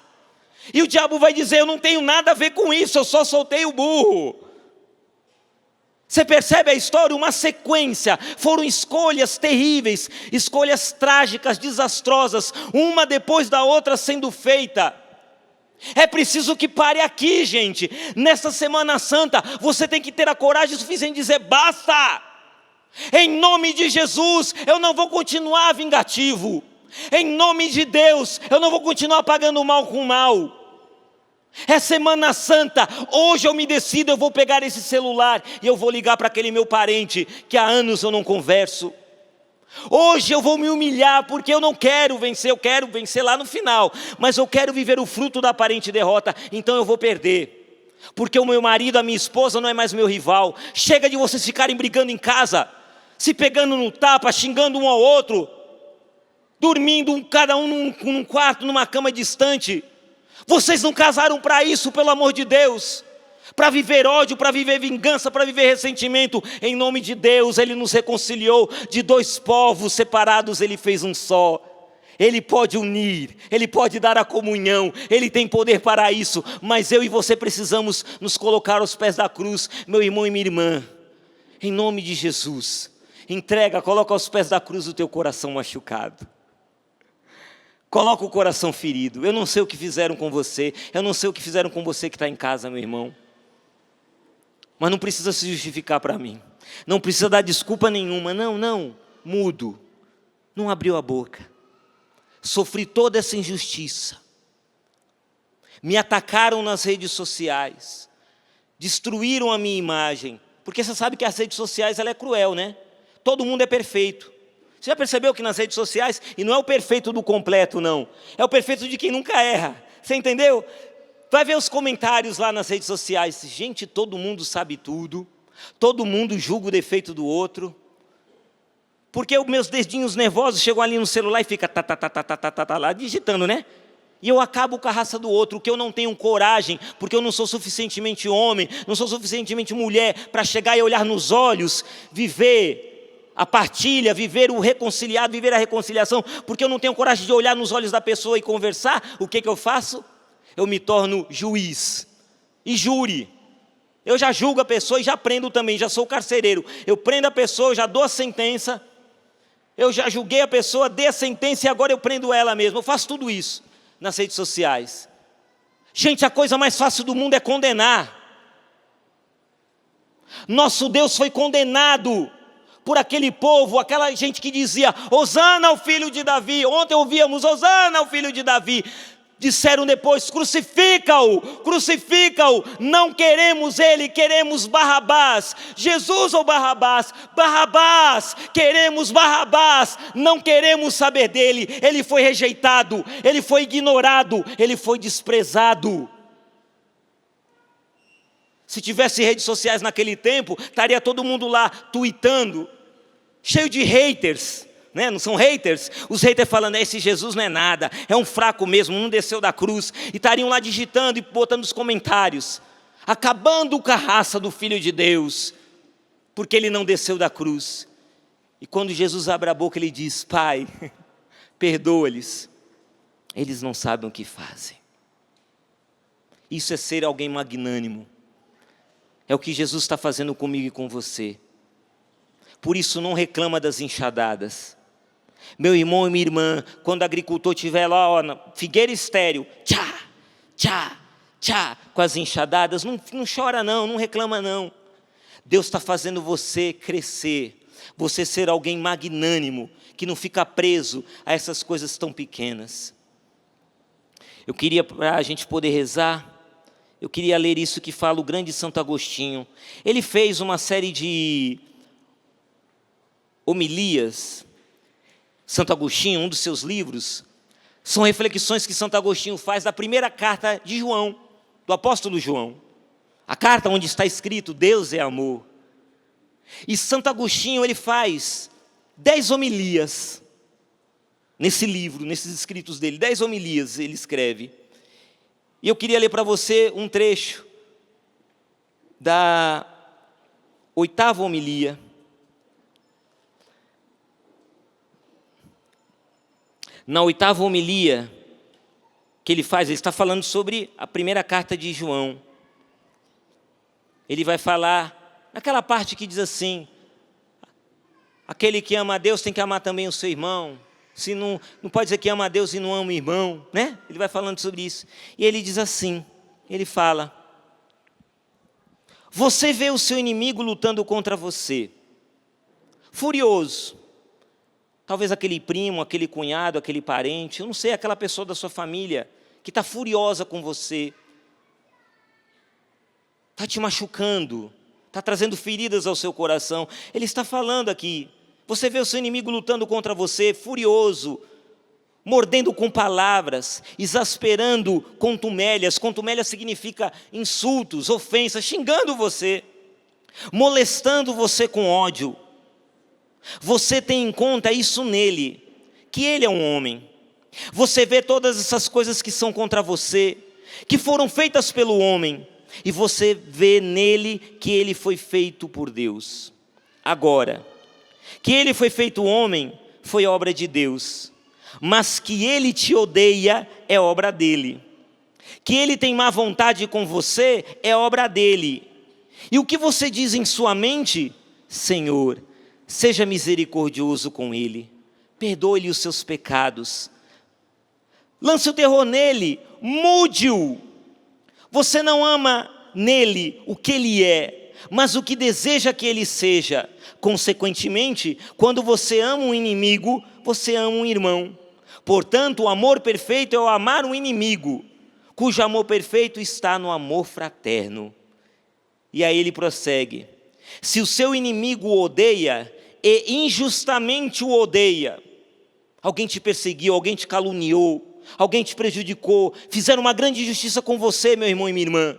E o diabo vai dizer: eu não tenho nada a ver com isso, eu só soltei o burro. Você percebe a história? Uma sequência. Foram escolhas terríveis, escolhas trágicas, desastrosas, uma depois da outra sendo feita. É preciso que pare aqui, gente. Nessa Semana Santa, você tem que ter a coragem suficiente de dizer: basta! Em nome de Jesus, eu não vou continuar vingativo. Em nome de Deus, eu não vou continuar pagando mal com mal. É Semana Santa, hoje eu me decido, eu vou pegar esse celular e eu vou ligar para aquele meu parente que há anos eu não converso. Hoje eu vou me humilhar porque eu não quero vencer, eu quero vencer lá no final, mas eu quero viver o fruto da aparente derrota, então eu vou perder. Porque o meu marido, a minha esposa não é mais meu rival. Chega de vocês ficarem brigando em casa, se pegando no tapa, xingando um ao outro, dormindo cada um num quarto, numa cama distante. Vocês não casaram para isso, pelo amor de Deus. Para viver ódio, para viver vingança, para viver ressentimento. Em nome de Deus, Ele nos reconciliou. De dois povos separados, Ele fez um só. Ele pode unir, Ele pode dar a comunhão, Ele tem poder para isso. Mas eu e você precisamos nos colocar aos pés da cruz, meu irmão e minha irmã. Em nome de Jesus, entrega, coloca aos pés da cruz o teu coração machucado. Coloca o coração ferido. Eu não sei o que fizeram com você, eu não sei o que fizeram com você que está em casa, meu irmão. Mas não precisa se justificar para mim. Não precisa dar desculpa nenhuma. Não, mudo. Não abriu a boca. Sofri toda essa injustiça. Me atacaram nas redes sociais. Destruíram a minha imagem. Porque você sabe que as redes sociais ela é cruel, né? Todo mundo é perfeito. Você já percebeu que nas redes sociais, e não é o perfeito do completo, não. É o perfeito de quem nunca erra. Você entendeu? Vai ver os comentários lá nas redes sociais. Gente, todo mundo sabe tudo. Todo mundo julga o defeito do outro. Porque os meus dedinhos nervosos chegam ali no celular e fica lá digitando, né? E eu acabo com a raça do outro, que eu não tenho coragem, porque eu não sou suficientemente homem, não sou suficientemente mulher, para chegar e olhar nos olhos, viver a partilha, viver o reconciliado, viver a reconciliação, porque eu não tenho coragem de olhar nos olhos da pessoa e conversar. O que eu faço? Eu me torno juiz e júri. Eu já julgo a pessoa e já prendo também, já sou carcereiro. Eu prendo a pessoa, já dou a sentença, eu já julguei a pessoa, dei a sentença e agora eu prendo ela mesmo. Eu faço tudo isso nas redes sociais. Gente, a coisa mais fácil do mundo é condenar. Nosso Deus foi condenado por aquele povo, aquela gente que dizia, Hosana ao filho de Davi. Ontem ouvíamos, Hosana ao filho de Davi. Disseram depois, crucifica-o, crucifica-o. Não queremos ele, queremos Barrabás. Jesus ou Barrabás? Barrabás, queremos Barrabás. Não queremos saber dele. Ele foi rejeitado, ele foi ignorado, ele foi desprezado. Se tivesse redes sociais naquele tempo, estaria todo mundo lá tweetando, cheio de haters. Né? Não são haters? Os haters falando, esse Jesus não é nada, é um fraco mesmo, não desceu da cruz. E estariam lá digitando e botando os comentários, acabando com a raça do Filho de Deus, porque ele não desceu da cruz. E quando Jesus abre a boca, ele diz, Pai, perdoa-lhes, eles não sabem o que fazem. Isso é ser alguém magnânimo. É o que Jesus está fazendo comigo e com você. Por isso não reclama das enxadadas. Meu irmão e minha irmã, quando o agricultor estiver lá, ó, na figueira estéril, tchá, tchá, tchá, com as enxadadas, não chora não, não reclama não. Deus está fazendo você crescer, você ser alguém magnânimo, que não fica preso a essas coisas tão pequenas. Eu queria, para a gente poder rezar, eu queria ler isso que fala o grande Santo Agostinho. Ele fez uma série de homilias. Santo Agostinho, um dos seus livros, são reflexões que Santo Agostinho faz da primeira carta de João, do apóstolo João. A carta onde está escrito, Deus é amor. E Santo Agostinho, ele faz 10 homilias nesse livro, nesses escritos dele. 10 homilias ele escreve. E eu queria ler para você um trecho da 8ª homilia. Na 8ª homilia que ele faz, ele está falando sobre a primeira carta de João. Ele vai falar, naquela parte que diz assim, aquele que ama a Deus tem que amar também o seu irmão. Se não pode dizer que ama a Deus e não ama o irmão, né? Ele vai falando sobre isso. E ele diz assim, ele fala, você vê o seu inimigo lutando contra você, furioso. Talvez aquele primo, aquele cunhado, aquele parente, eu não sei, aquela pessoa da sua família que está furiosa com você, está te machucando, está trazendo feridas ao seu coração. Ele está falando aqui, você vê o seu inimigo lutando contra você, furioso, mordendo com palavras, exasperando contumélias. Contumélias significa insultos, ofensas, xingando você, molestando você com ódio. Você tem em conta isso nele, que ele é um homem. Você vê todas essas coisas que são contra você, que foram feitas pelo homem, e você vê nele que ele foi feito por Deus. Agora, que ele foi feito homem, foi obra de Deus, mas que ele te odeia, é obra dele. Que ele tem má vontade com você, é obra dele. E o que você diz em sua mente? Senhor, seja misericordioso com ele, perdoe-lhe os seus pecados, lance o terror nele, mude-o. Você não ama nele o que ele é, mas o que deseja que ele seja. Consequentemente, quando você ama um inimigo, você ama um irmão. Portanto, o amor perfeito é o amar um inimigo, cujo amor perfeito está no amor fraterno. E aí ele prossegue, se o seu inimigo o odeia, e injustamente o odeia, alguém te perseguiu, alguém te caluniou, alguém te prejudicou, fizeram uma grande injustiça com você, meu irmão e minha irmã,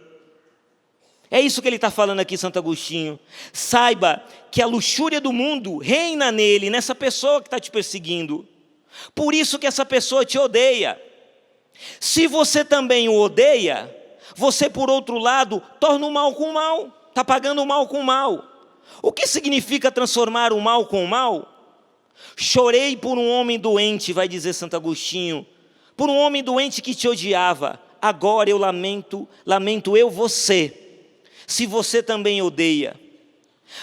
É isso que ele está falando aqui, Santo Agostinho. Saiba que a luxúria do mundo reina nele, nessa pessoa que está te perseguindo. Por isso que essa pessoa te odeia. Se você também o odeia, você, por outro lado, torna o mal com o mal. Está pagando o mal com o mal. O que significa transformar o mal com o mal? Chorei por um homem doente, vai dizer Santo Agostinho, por um homem doente que te odiava. Agora eu lamento eu você, se você também odeia.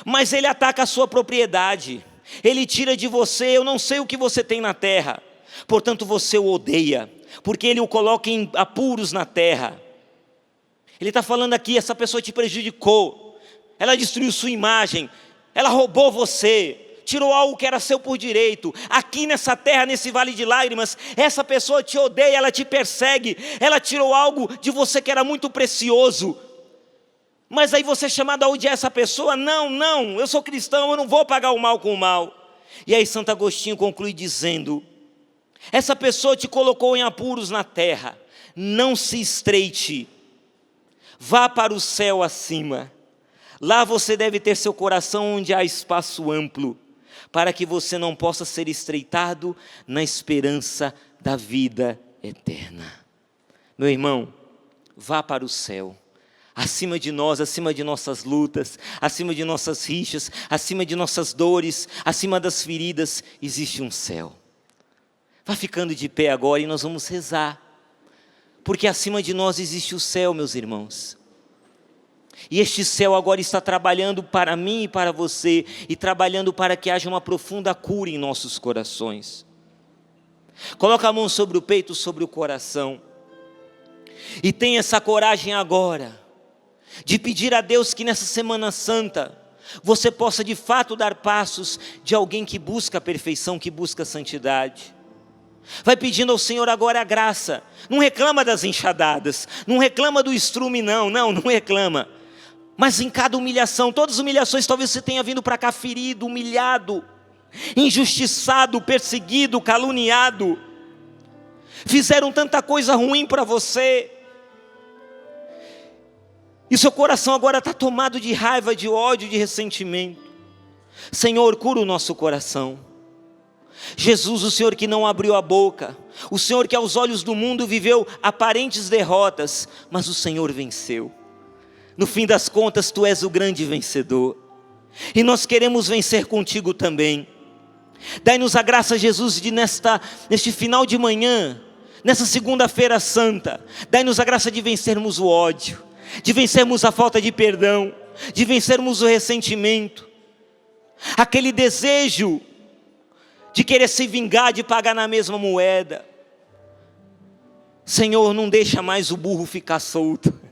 Mas ele ataca a sua propriedade, ele tira de você, eu não sei o que você tem na terra, portanto você o odeia, porque ele o coloca em apuros na terra. Ele está falando aqui, essa pessoa te prejudicou, ela destruiu sua imagem, ela roubou você, tirou algo que era seu por direito. Aqui nessa terra, nesse vale de lágrimas, essa pessoa te odeia, ela te persegue, ela tirou algo de você que era muito precioso. Mas aí você é chamado a odiar essa pessoa? Não, eu sou cristão, eu não vou pagar o mal com o mal. E aí Santo Agostinho conclui dizendo: essa pessoa te colocou em apuros na terra, não se estreite, vá para o céu acima. Lá você deve ter seu coração onde há espaço amplo, para que você não possa ser estreitado na esperança da vida eterna. Meu irmão, vá para o céu. Acima de nós, acima de nossas lutas, acima de nossas rixas, acima de nossas dores, acima das feridas, existe um céu. Vá ficando de pé agora e nós vamos rezar, porque acima de nós existe o céu, meus irmãos. E este céu agora está trabalhando para mim e para você, e trabalhando para que haja uma profunda cura em nossos corações. Coloca a mão sobre o peito, sobre o coração, e tenha essa coragem agora, de pedir a Deus que nessa Semana Santa, você possa de fato dar passos de alguém que busca a perfeição, que busca a santidade. Vai pedindo ao Senhor agora a graça, não reclama das enxadadas, não reclama do estrume não reclama. Mas em cada humilhação, todas as humilhações, talvez você tenha vindo para cá ferido, humilhado, injustiçado, perseguido, caluniado. Fizeram tanta coisa ruim para você. E seu coração agora está tomado de raiva, de ódio, de ressentimento. Senhor, cura o nosso coração. Jesus, o Senhor que não abriu a boca, o Senhor que aos olhos do mundo viveu aparentes derrotas, mas o Senhor venceu. No fim das contas, Tu és o grande vencedor, e nós queremos vencer contigo também. Dai-nos a graça, Jesus, de neste final de manhã, nessa segunda-feira santa, dai-nos a graça de vencermos o ódio, de vencermos a falta de perdão, de vencermos o ressentimento, aquele desejo de querer se vingar, de pagar na mesma moeda. Senhor, não deixa mais o burro ficar solto.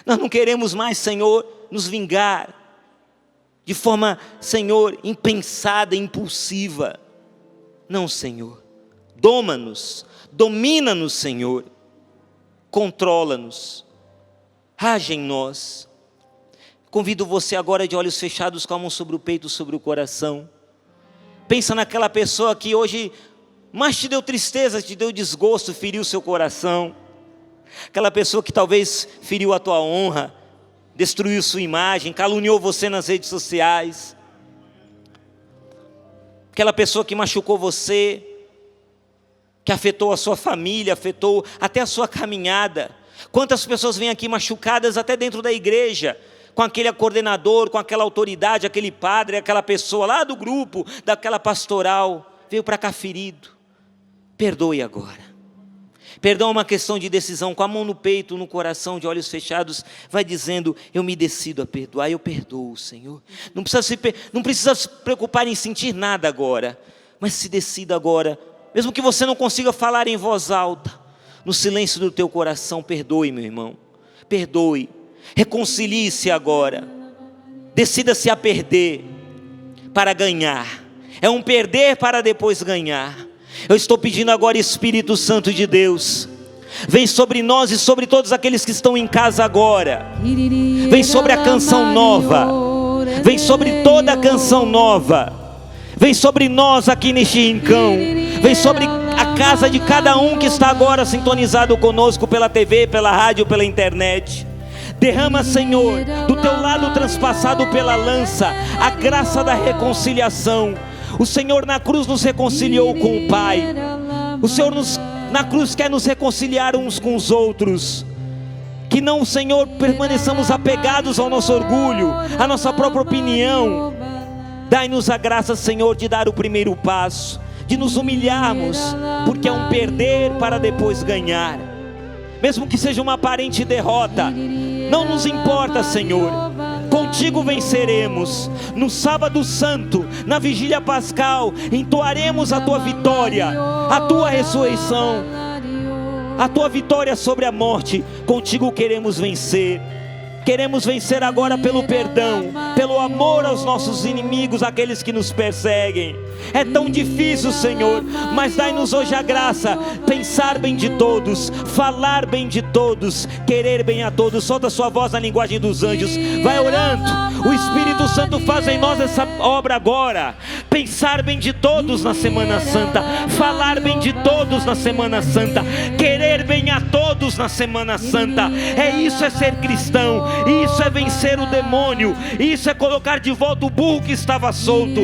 Nós não queremos mais, Senhor, nos vingar de forma, Senhor, impensada, impulsiva. Não, Senhor. Doma-nos, domina-nos, Senhor. Controla-nos. Age em nós. Convido você agora de olhos fechados, com a mão sobre o peito, sobre o coração. Pensa naquela pessoa que hoje mais te deu tristeza, te deu desgosto, feriu seu coração. Aquela pessoa que talvez feriu a tua honra, destruiu sua imagem, caluniou você nas redes sociais. Aquela pessoa que machucou você, que afetou a sua família, afetou até a sua caminhada. Quantas pessoas vêm aqui machucadas até dentro da igreja, com aquele coordenador, com aquela autoridade, aquele padre, aquela pessoa lá do grupo, daquela pastoral, veio para cá ferido. Perdoe agora. Perdão é uma questão de decisão, com a mão no peito, no coração, de olhos fechados, vai dizendo: eu me decido a perdoar, eu perdoo, Senhor. Não precisa se preocupar em sentir nada agora, mas se decida agora, mesmo que você não consiga falar em voz alta, no silêncio do teu coração, perdoe, meu irmão, perdoe, reconcilie-se agora, decida-se a perder, para ganhar, é um perder para depois ganhar. Eu estou pedindo agora, Espírito Santo de Deus, vem sobre nós e sobre todos aqueles que estão em casa agora. Vem sobre a canção nova, vem sobre toda a canção nova, vem sobre nós aqui neste rincão, vem sobre a casa de cada um que está agora sintonizado conosco pela TV, pela rádio, pela internet. Derrama, Senhor, do teu lado transpassado pela lança, a graça da reconciliação. O Senhor na cruz nos reconciliou com o Pai. O Senhor na cruz quer nos reconciliar uns com os outros. Que não, Senhor, permaneçamos apegados ao nosso orgulho, à nossa própria opinião. Dai-nos a graça, Senhor, de dar o primeiro passo, de nos humilharmos, porque é um perder para depois ganhar. Mesmo que seja uma aparente derrota, não nos importa, Senhor. Contigo venceremos. No sábado santo, na vigília pascal, entoaremos a tua vitória, a tua ressurreição, a tua vitória sobre a morte. Contigo queremos vencer. Queremos vencer agora pelo perdão, pelo amor aos nossos inimigos, aqueles que nos perseguem. É tão difícil, Senhor, mas dai-nos hoje a graça, pensar bem de todos, falar bem de todos, querer bem a todos. Solta a sua voz na linguagem dos anjos, vai orando. O Espírito Santo faz em nós essa obra agora. Pensar bem de todos na Semana Santa, falar bem de todos na Semana Santa, querer bem a todos na Semana Santa. Isso é ser cristão, isso é vencer o demônio, isso é colocar de volta o burro que estava solto,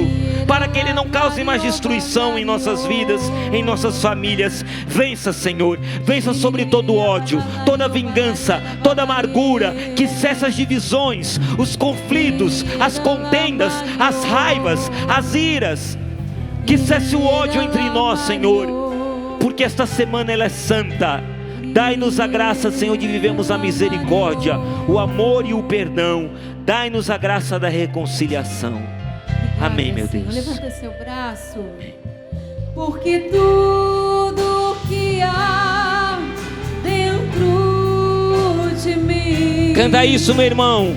para que ele não cause mais destruição em nossas vidas, em nossas famílias. Vença, Senhor, vença sobre todo ódio, toda vingança, toda amargura, que cesse as divisões, os conflitos, as contendas, as raivas, as iras, que cesse o ódio entre nós, Senhor, porque esta semana ela é santa. Dai-nos a graça, Senhor, de vivermos a misericórdia, o amor e o perdão. Dai-nos a graça da reconciliação. Amém, meu Deus. Levanta seu braço. Porque tudo que há dentro de mim. Canta isso, meu irmão.